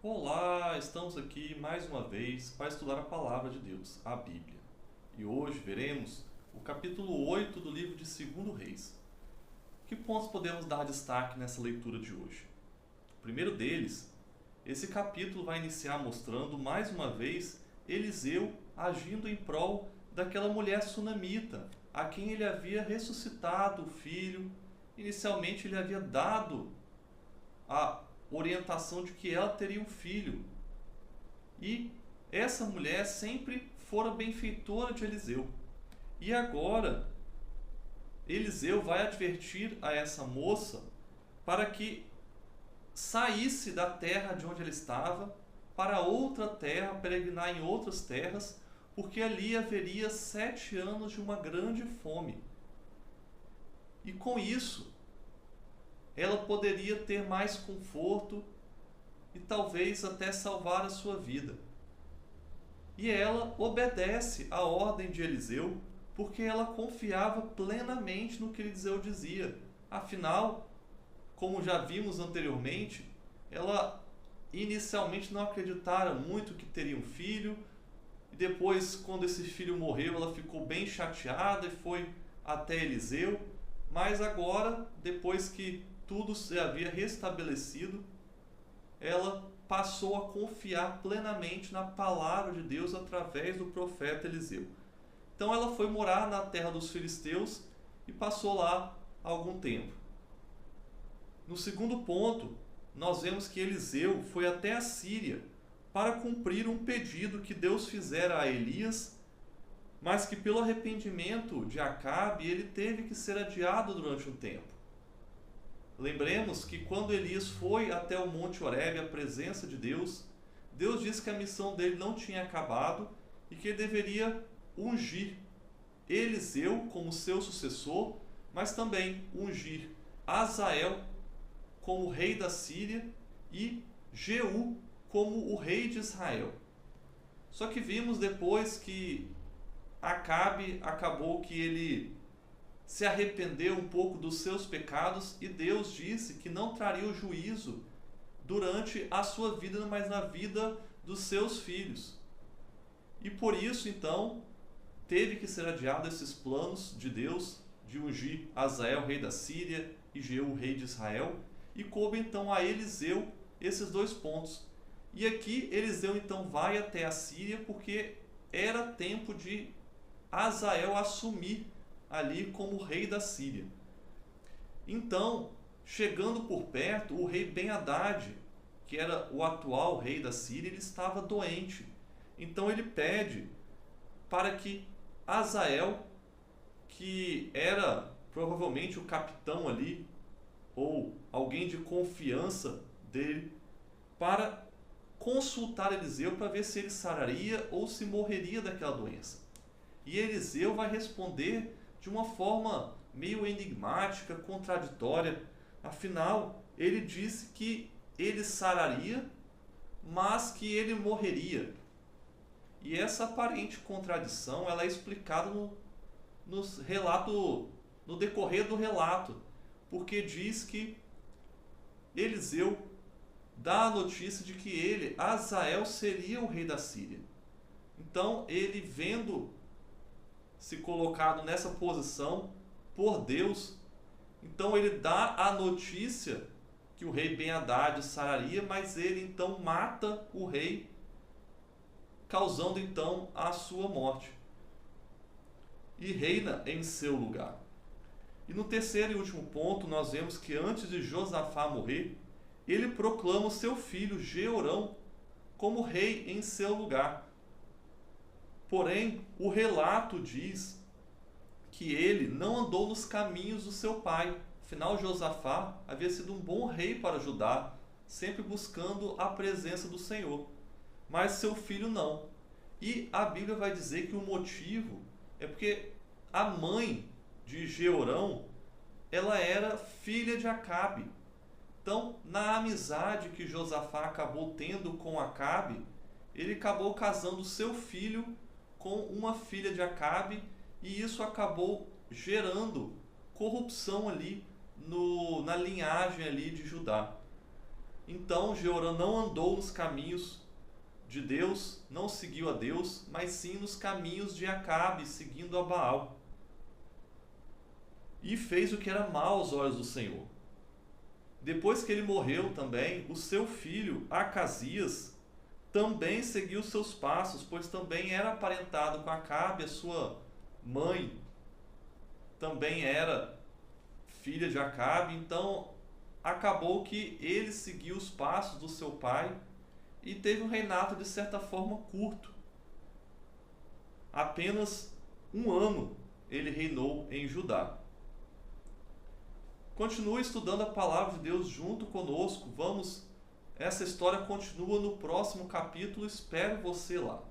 Olá, estamos aqui mais uma vez para estudar a Palavra de Deus, a Bíblia. E hoje veremos o capítulo 8 do livro de 2 Reis. Que pontos podemos dar destaque nessa leitura de hoje? O primeiro deles, esse capítulo vai iniciar mostrando mais uma vez Eliseu agindo em prol daquela mulher sunamita, a quem ele havia ressuscitado o filho. Inicialmente ele havia dado a orientação de que ela teria um filho. E essa mulher sempre fora benfeitora de Eliseu. E agora Eliseu vai advertir a essa moça para que saísse da terra de onde ela estava para outra terra, peregrinar em outras terras, porque ali haveria 7 anos de uma grande fome. E com isso ela poderia ter mais conforto e talvez até salvar a sua vida. E ela obedece à ordem de Eliseu, porque ela confiava plenamente no que Eliseu dizia. Afinal, como já vimos anteriormente, ela inicialmente não acreditara muito que teria um filho, e depois, quando esse filho morreu, ela ficou bem chateada e foi até Eliseu. Mas agora, depois que tudo se havia restabelecido, ela passou a confiar plenamente na palavra de Deus através do profeta Eliseu. Então ela foi morar na terra dos filisteus e passou lá algum tempo. No segundo ponto, nós vemos que Eliseu foi até a Síria para cumprir um pedido que Deus fizera a Elias, mas que pelo arrependimento de Acabe ele teve que ser adiado durante um tempo. Lembremos que quando Elias foi até o Monte Horebe, a presença de Deus, Deus disse que a missão dele não tinha acabado e que ele deveria ungir Eliseu como seu sucessor, mas também ungir Azael como rei da Síria e Jeú como o rei de Israel. Só que vimos depois que Acabe acabou que ele se arrependeu um pouco dos seus pecados e Deus disse que não traria o juízo durante a sua vida, mas na vida dos seus filhos. E por isso, então, teve que ser adiado esses planos de Deus de ungir Azael, rei da Síria, e Jeú, rei de Israel, e coube então a Eliseu esses 2 pontos. E aqui Eliseu então vai até a Síria porque era tempo de Azael assumir ali como rei da Síria. Então, chegando por perto, o rei Ben-Hadad, que era o atual rei da Síria, ele estava doente. Então ele pede para que Azael, que era provavelmente o capitão ali, ou alguém de confiança dele, para consultar Eliseu para ver se ele sararia ou se morreria daquela doença. E Eliseu vai responder de uma forma meio enigmática, contraditória. Afinal, ele disse que ele sararia, mas que ele morreria. E essa aparente contradição ela é explicada no decorrer do relato, porque diz que Eliseu dá a notícia de que ele, Azael, seria o rei da Síria. Então, ele vendo-se colocado nessa posição por Deus, então ele dá a notícia que o rei Ben-Hadad sararia, mas ele então mata o rei, causando então a sua morte, e reina em seu lugar. E no terceiro e último ponto, nós vemos que antes de Josafá morrer, ele proclama o seu filho Jeorão como rei em seu lugar. Porém, o relato diz que ele não andou nos caminhos do seu pai. Afinal, Josafá havia sido um bom rei para Judá, sempre buscando a presença do Senhor. Mas seu filho não. E a Bíblia vai dizer que o motivo é porque a mãe de Jeorão, ela era filha de Acabe. Então, na amizade que Josafá acabou tendo com Acabe, ele acabou casando seu filho com uma filha de Acabe, e isso acabou gerando corrupção ali na linhagem ali de Judá. Então Jeorão não andou nos caminhos de Deus, não seguiu a Deus, mas sim nos caminhos de Acabe, seguindo a Baal. E fez o que era mal aos olhos do Senhor. Depois que ele morreu também, o seu filho Acasias também seguiu seus passos, pois também era aparentado com Acabe, a sua mãe também era filha de Acabe. Então acabou que ele seguiu os passos do seu pai e teve um reinado de certa forma curto. Apenas 1 ano ele reinou em Judá. Continue estudando a palavra de Deus junto conosco. Essa história continua no próximo capítulo. Espero você lá.